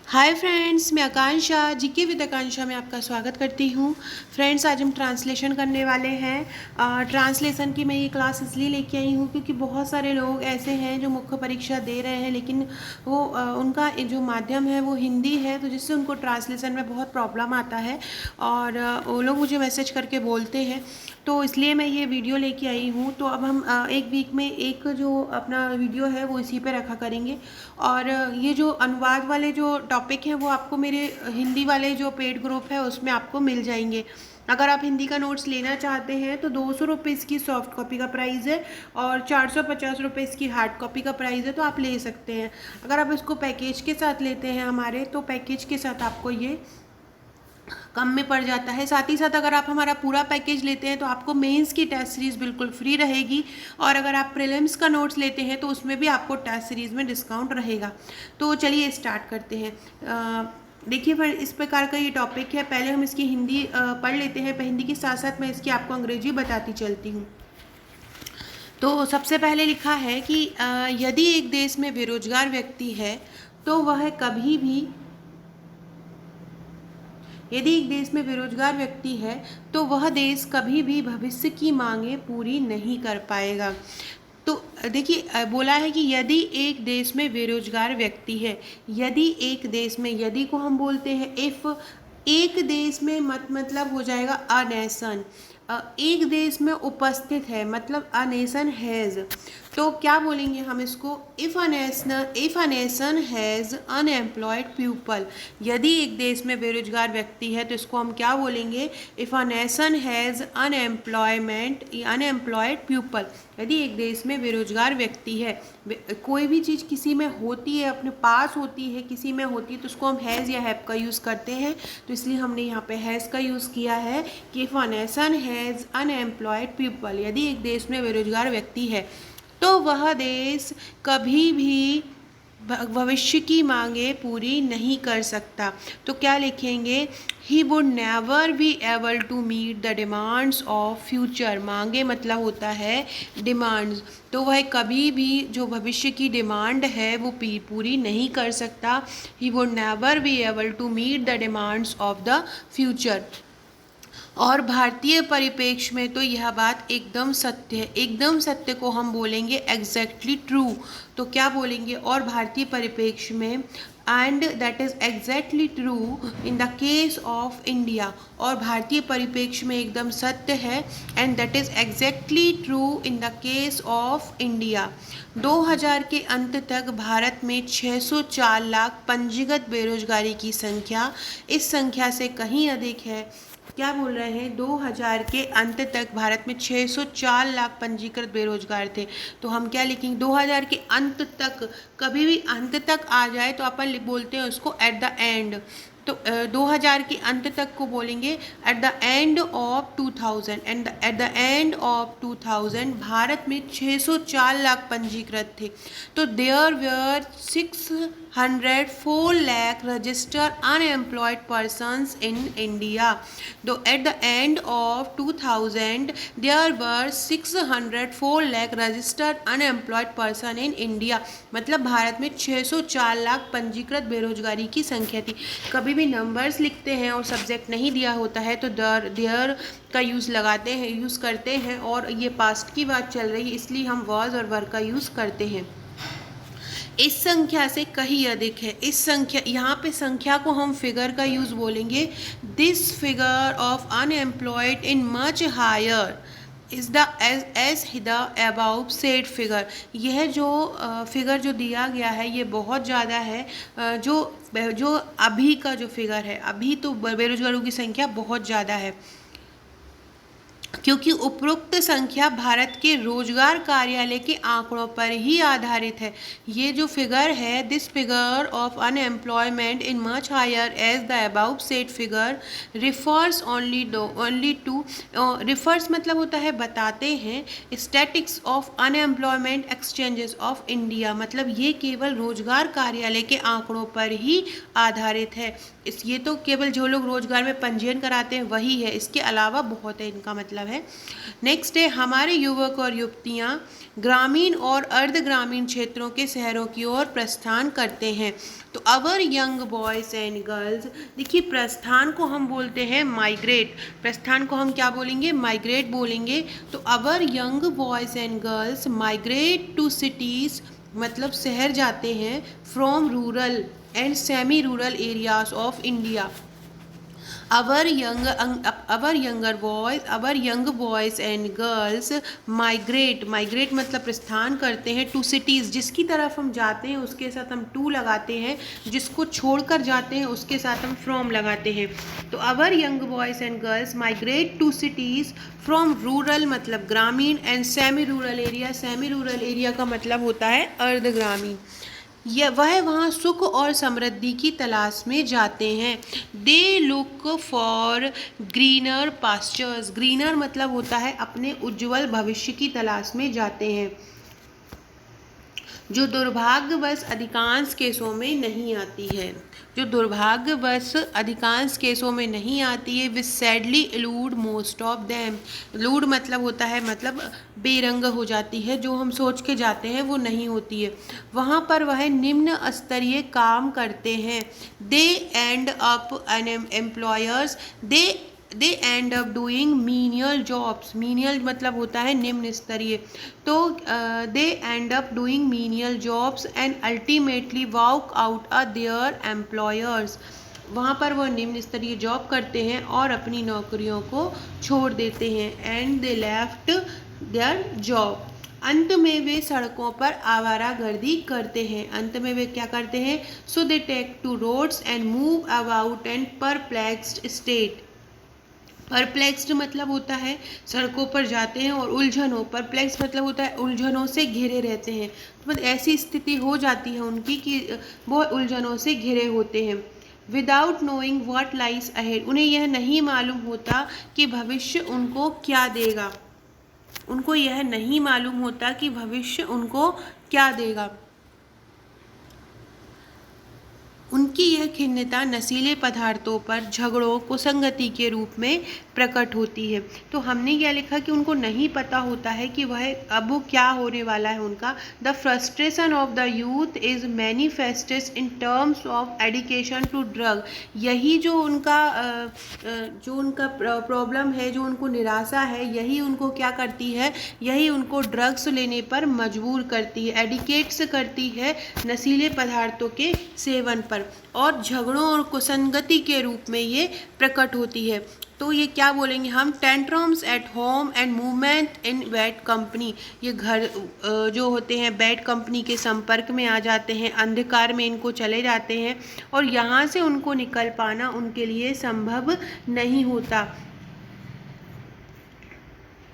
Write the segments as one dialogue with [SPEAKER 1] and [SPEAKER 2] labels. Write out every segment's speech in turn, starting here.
[SPEAKER 1] Hi friends, मैं आकांक्षा GK with आकांक्षा में आपका स्वागत करती हूँ। फ्रेंड्स, आज हम ट्रांसलेशन करने वाले हैं। ट्रांसलेशन की मैं ये क्लास इसलिए लेके आई हूँ क्योंकि बहुत सारे लोग ऐसे हैं जो मुख्य परीक्षा दे रहे हैं, लेकिन वो उनका जो माध्यम है वो हिंदी है, तो जिससे उनको ट्रांसलेशन में बहुत प्रॉब्लम आता है और वो लोग मुझे मैसेज करके बोलते हैं। तो इसलिए मैं ये वीडियो लेके आई हूँ। तो अब हम एक वीक में एक जो अपना वीडियो है वो इसी पे रखा करेंगे। और ये जो अनुवाद वाले जो टॉपिक हैं वो आपको मेरे हिंदी वाले जो पेड ग्रुप है उसमें आपको मिल जाएंगे। अगर आप हिंदी का नोट्स लेना चाहते हैं तो 200 रुपये इसकी सॉफ्ट कॉपी का प्राइस है और 450 रुपये इसकी हार्ड कॉपी का प्राइस है, तो आप ले सकते हैं। अगर आप इसको पैकेज के साथ लेते हैं हमारे, तो पैकेज के साथ आपको ये कम में पड़ जाता है। साथ ही साथ अगर आप हमारा पूरा पैकेज लेते हैं तो आपको मेंस की टेस्ट सीरीज़ बिल्कुल फ्री रहेगी, और अगर आप प्रीलिम्स का नोट्स लेते हैं तो उसमें भी आपको टेस्ट सीरीज़ में डिस्काउंट रहेगा। तो चलिए स्टार्ट करते हैं। देखिए फिर इस प्रकार का ये टॉपिक है। पहले हम इसकी हिंदी पढ़ लेते हैं। हिंदी के साथ साथ मैं इसकी आपको अंग्रेजी बताती चलती हूँ। तो सबसे पहले लिखा है कि यदि एक देश में बेरोजगार व्यक्ति है तो वह कभी भी यदि एक देश में बेरोजगार व्यक्ति है तो वह देश कभी भी भविष्य की मांगें पूरी नहीं कर पाएगा। तो देखिए बोला है कि यदि एक देश में बेरोजगार व्यक्ति है, यदि एक देश में, यदि को हम बोलते हैं इफ। एक देश में मतलब हो जाएगा अ नेशन। एक देश में उपस्थित है मतलब अ नेशन हैज़। तो क्या बोलेंगे हम इसको? If a nation has unemployed people. यदि एक देश में बेरोजगार व्यक्ति है तो इसको हम क्या बोलेंगे? If a nation has unemployed people. यदि एक देश में बेरोजगार व्यक्ति है, कोई भी चीज़ किसी में होती है, अपने पास होती है, किसी में होती है, तो उसको हम हैज़ या हैव का यूज़ करते हैं। तो इसलिए हमने यहाँ पे हैज़ का यूज़ किया है कि if a nation has unemployed people. यदि एक देश में बेरोजगार व्यक्ति है तो वह देश कभी भी भविष्य की मांगें पूरी नहीं कर सकता। तो क्या लिखेंगे? He would never be able to meet the demands of future. मांगे मतलब होता है डिमांड्स। तो वह कभी भी जो भविष्य की डिमांड है वो पूरी नहीं कर सकता। He would never be able to meet the demands of the future. और भारतीय परिप्रेक्ष्य में तो यह बात एकदम सत्य है। एकदम सत्य को हम बोलेंगे एग्जैक्टली ट्रू। तो क्या बोलेंगे? और भारतीय परिप्रेक्ष्य में and that is exactly true in the case of India. और भारतीय परिप्रेक्ष्य में एकदम सत्य है and that is exactly true in the case of India. 2000 के अंत तक भारत में 604 लाख पंजीकृत बेरोजगारी की संख्या इस संख्या से कहीं अधिक है। क्या बोल रहे हैं? 2000 के अंत तक भारत में 604 लाख पंजीकृत बेरोजगार थे। तो हम क्या लिखेंगे? 2000 के अंत तक। कभी भी अंत तक आ जाए तो अपन बोलते हैं उसको एट द एंड। तो 2000 के अंत तक को बोलेंगे eight the end of 2000। And eight the end of 2000 Bharat में 604 लाख पंजीकृत थे। तो there where 604 lakh registered unemployed persons in India. Though at the end of 2000 there were 604 lakh registered unemployed person in India. मतलब भारत में 604 लाख पंजीकृत बेरोजगारी की संख्या थी। कभी भी नंबर्स लिखते हैं और सब्जेक्ट नहीं दिया होता है तो देयर का यूज़ लगाते हैं, यूज़ करते हैं, और ये पास्ट की बात चल रही है इसलिए हम वाज और वर का यूज़ करते हैं। इस संख्या से कहीं अधिक है। इस संख्या, यहाँ पे संख्या को हम फिगर का यूज़ बोलेंगे। This figure of unemployed in much higher is the as the above said figure. यह जो फिगर जो दिया गया है ये बहुत ज़्यादा है। जो अभी का जो फिगर है, अभी तो बेरोजगारों की संख्या बहुत ज़्यादा है, क्योंकि उपरोक्त संख्या भारत के रोजगार कार्यालय के आंकड़ों पर ही आधारित है। ये जो फिगर है, this figure of unemployment in much higher as the above said figure refers only to refers मतलब होता है बताते हैं, statics of unemployment exchanges of India. मतलब ये केवल रोजगार कार्यालय के आंकड़ों पर ही आधारित है। ये तो केवल जो लोग रोजगार में पंजीयन कराते हैं वही है, इसके अलावा बहुत है इनका मतलब। मतलब है। नेक्स्ट है हमारे युवक और युवतियाँ ग्रामीण और अर्ध ग्रामीण क्षेत्रों के शहरों की ओर प्रस्थान करते हैं। तो our young boys and girls, देखिए प्रस्थान को हम बोलते हैं माइग्रेट, प्रस्थान को हम क्या बोलेंगे, माइग्रेट बोलेंगे। तो our young boys and girls migrate to cities, मतलब शहर जाते हैं, from rural and semi rural areas of India. our young boys and girls migrate मतलब प्रस्थान करते हैं टू सिटीज़, जिसकी तरफ हम जाते हैं उसके साथ हम टू लगाते हैं, जिसको छोड़कर जाते हैं उसके साथ हम फ्रॉम लगाते हैं। तो our young boys and girls migrate to cities from rural मतलब ग्रामीण एंड सेमी रूरल एरिया का मतलब होता है अर्ध ग्रामीण। यह वह वहाँ सुख और समृद्धि की तलाश में जाते हैं। They look for greener pastures, greener मतलब होता है अपने उज्जवल भविष्य की तलाश में जाते हैं, जो दुर्भाग्यवश अधिकांश केसों में नहीं आती है, जो दुर्भाग्यवश अधिकांश केसों में नहीं आती है। विच सैडली एलूड मोस्ट ऑफ देम, एलूड मतलब होता है मतलब बेरंग हो जाती है, जो हम सोच के जाते हैं वो नहीं होती है। वहाँ पर वह निम्न स्तरीय काम करते हैं। They end up employers, they end up doing menial jobs, menial मतलब होता है निम्न स्तरीय। तो they end up doing menial jobs and ultimately walk out their employers, वहाँ पर वह निम्न स्तरीय जॉब करते हैं और अपनी नौकरियों को छोड़ देते हैं। And they left their job, अंत में वे सड़कों पर आवारागर्दी करते हैं, अंत में वे क्या करते हैं। So they take to roads and move about and perplexed state, perplexed मतलब होता है सड़कों पर जाते हैं और उलझनों, परप्लेक्स मतलब होता है उलझनों से घिरे रहते हैं, तो मतलब ऐसी स्थिति हो जाती है उनकी कि वो उलझनों से घिरे होते हैं। Without knowing what lies ahead, उन्हें यह नहीं मालूम होता कि भविष्य उनको क्या देगा, उनको यह नहीं मालूम होता कि भविष्य उनको क्या देगा। उनकी यह खिन्नता नशीले पदार्थों पर झगड़ों कुसंगति के रूप में प्रकट होती है। तो हमने क्या लिखा कि उनको नहीं पता होता है कि वह अब क्या होने वाला है उनका। The frustration of the youth is manifested in terms of addiction to drug, यही जो उनका प्रॉब्लम है, जो उनको निराशा है, यही उनको क्या करती है, यही उनको ड्रग्स लेने पर मजबूर करती है, एडिकेट्स करती है नशीले पदार्थों के सेवन पर, और झगड़ों और कुसंगति के रूप में ये प्रकट होती है। तो ये क्या बोलेंगे हम, tantrums eight home and movement in bad company, ये घर जो होते हैं बैड कंपनी के संपर्क में आ जाते हैं, अंधकार में इनको चले जाते हैं और यहाँ से उनको निकल पाना उनके लिए संभव नहीं होता।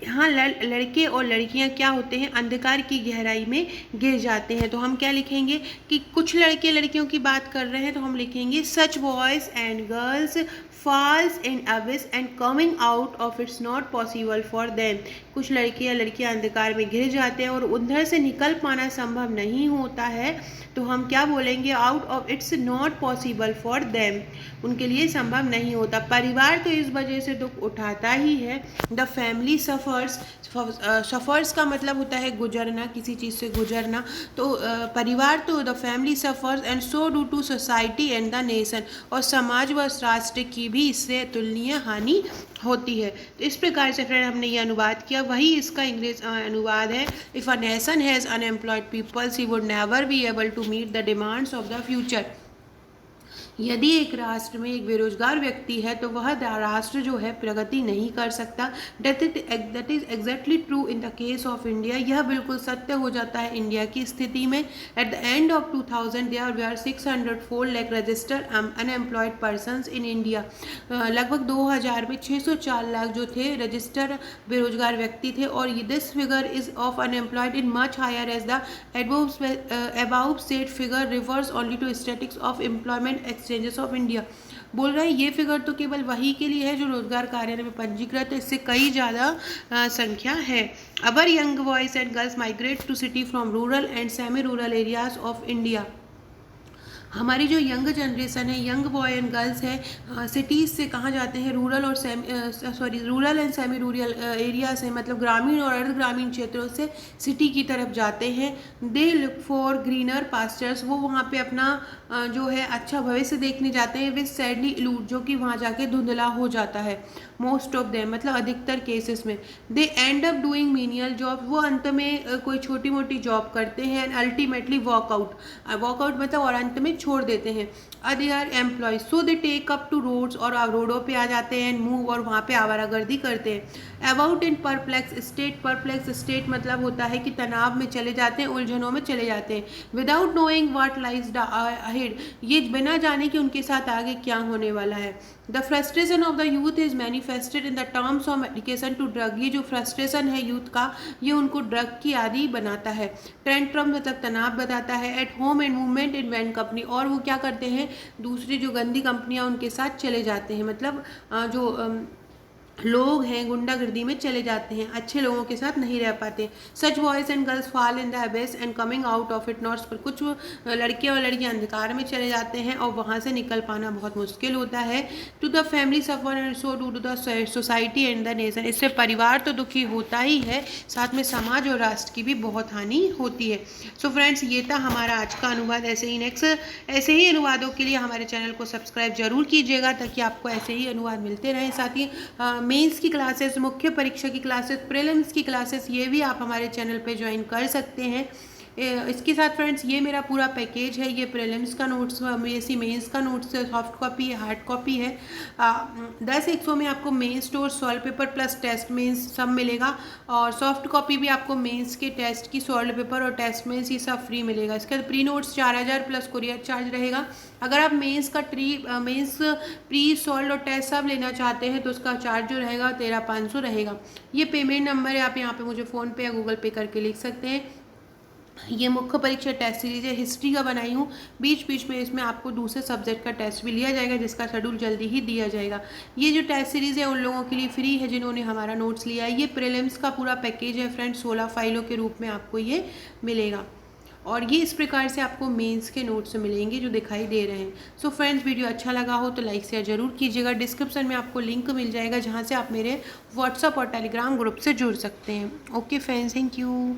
[SPEAKER 1] यहाँ लड़के और लड़कियाँ क्या होते हैं, अंधकार की गहराई में गिर जाते हैं। तो हम क्या लिखेंगे कि कुछ लड़के लड़कियों की बात कर रहे हैं, तो हम लिखेंगे such boys and girls falls in abyss and coming out of it's not possible for them, कुछ लड़के या लड़कियाँ अंधकार में गिर जाते हैं और उधर से निकल पाना संभव नहीं होता है, तो हम क्या बोलेंगे, out of its not possible for them, उनके लिए संभव नहीं होता। परिवार तो इस वजह से दुख उठाता ही है। द फैमिली सफ़र्स, सफ़र्स का मतलब होता है गुजरना, किसी चीज़ से गुजरना, तो परिवार तो the family suffers and so do to society and the nation, और समाज व राष्ट्र की भी इससे तुलनीय हानि होती है। तो इस प्रकार से फ्रेंड हमने ये अनुवाद किया, वही इसका इंग्लिश अनुवाद है। If a nation has unemployed peoples he would never be able to meet the demands of the future, यदि एक राष्ट्र में एक बेरोजगार व्यक्ति है तो वह राष्ट्र जो है प्रगति नहीं कर सकता। That is exactly true in the case of India, यह बिल्कुल सत्य हो जाता है इंडिया की स्थिति में। At the end of 2000 there were 604 lakh registered unemployed persons in India, लगभग 2000 में 604 लाख जो थे रजिस्टर्ड बेरोजगार व्यक्ति थे, और this figure is of unemployed in much higher as the above said figure refers only to statistics of employment exchanges of India। बोल रहा है ये फिगर तो केवल वही के लिए है जो रोजगार कार्यालय में पंजीकृत है, इससे कई ज़्यादा संख्या है। Our young boys and girls migrate to city from rural and semi rural areas of India, हमारी जो यंग जनरेशन है, यंग बॉय एंड गर्ल्स है, सिटीज़ से कहाँ जाते हैं, rural and semi rural area से, मतलब ग्रामीण और अर्ध ग्रामीण क्षेत्रों से सिटी की तरफ जाते हैं। They look for greener pastures, वो वहाँ पे अपना जो है अच्छा भविष्य देखने जाते हैं। विद सैडली इलूड, जो कि वहाँ जाके धुंधला हो जाता है। मोस्ट ऑफ देम, मतलब अधिकतर केसेस में। They end up doing menial job, वो अंत में कोई छोटी मोटी जॉब करते हैं। एंड अल्टीमेटली वॉकआउट मतलब और अंत में छोड़ देते हैं। They are employees, so they take up to roads, और रोडों पे आ जाते हैं। मूव, और वहाँ पे आवारागर्दी करते हैं। अबाउट इन परप्लेक्स स्टेट मतलब होता है कि तनाव में चले जाते हैं, उलझनों में चले जाते हैं। Without knowing what lies ahead, ये बिना जाने कि उनके साथ आगे क्या होने वाला है। The frustration of the youth is manifested in the terms of medication to drug, ये जो फ्रस्ट्रेशन है यूथ का, ये उनको ड्रग की आदि बनाता है। टेंट्रम मतलब तनाव बताता है। At home and movement in van company, और वो क्या करते हैं, दूसरी जो गंदी कंपनियां उनके साथ चले जाते हैं, मतलब लोग हैं गुंडागर्दी में चले जाते हैं, अच्छे लोगों के साथ नहीं रह पाते। Such boys and girls fall in the abyss and coming out of it not, पर कुछ लड़के और लड़कियां अंधकार में चले जाते हैं और वहाँ से निकल पाना बहुत मुश्किल होता है। To the family suffer and so to the society and the nation, इससे परिवार तो दुखी होता ही है, साथ में समाज और राष्ट्र की भी बहुत हानि होती है। सो फ्रेंड्स, ये था हमारा आज का अनुवाद। ऐसे ही अनुवादों के लिए हमारे चैनल को सब्सक्राइब जरूर कीजिएगा, ताकि आपको ऐसे ही अनुवाद मिलते रहें। साथ ही मेंस की क्लासेस, मुख्य परीक्षा की क्लासेस, प्रीलिम्स की क्लासेस, ये भी आप हमारे चैनल पे ज्वाइन कर सकते हैं। इसके साथ फ्रेंड्स, ये मेरा पूरा पैकेज है। ये प्रीलिम्स का नोट्स, बीएससी मेंस का नोट्स, सॉफ्ट कॉपी है, हार्ड कॉपी है। 10-100 में आपको mains test, solve paper plus test mains सब मिलेगा। और सॉफ्ट कॉपी भी आपको मेंस के टेस्ट की, सॉल्व पेपर और टेस्ट मेंस ये सब फ्री मिलेगा। इसके बाद pre notes 4000 plus courier charge रहेगा। अगर आप मेंस प्री सॉल्व और टेस्ट सब लेना चाहते हैं तो उसका चार्ज जो रहेगा 13,500 रहेगा। ये पेमेंट नंबर है, आप यहाँ पे मुझे फ़ोन पे या गूगल पे करके लिख सकते हैं। ये मुख्य परीक्षा टेस्ट सीरीज है, हिस्ट्री का बनाई हूँ। बीच बीच में इसमें आपको दूसरे सब्जेक्ट का टेस्ट भी लिया जाएगा, जिसका शेड्यूल जल्दी ही दिया जाएगा। ये जो टेस्ट सीरीज है उन लोगों के लिए फ्री है जिन्होंने हमारा नोट्स लिया है। ये प्रीलिम्स का पूरा पैकेज है फ्रेंड्स, 16 फाइलों के रूप में आपको ये मिलेगा। और ये इस प्रकार से आपको मेंस के नोट्स मिलेंगे जो दिखाई दे रहे हैं। सो फ्रेंड्स, वीडियो अच्छा लगा हो तो लाइक शेयर जरूर कीजिएगा। डिस्क्रिप्शन में आपको लिंक मिल जाएगा, जहाँ से आप मेरे व्हाट्सअप और टेलीग्राम ग्रुप से जुड़ सकते हैं। Okay friends, thank you.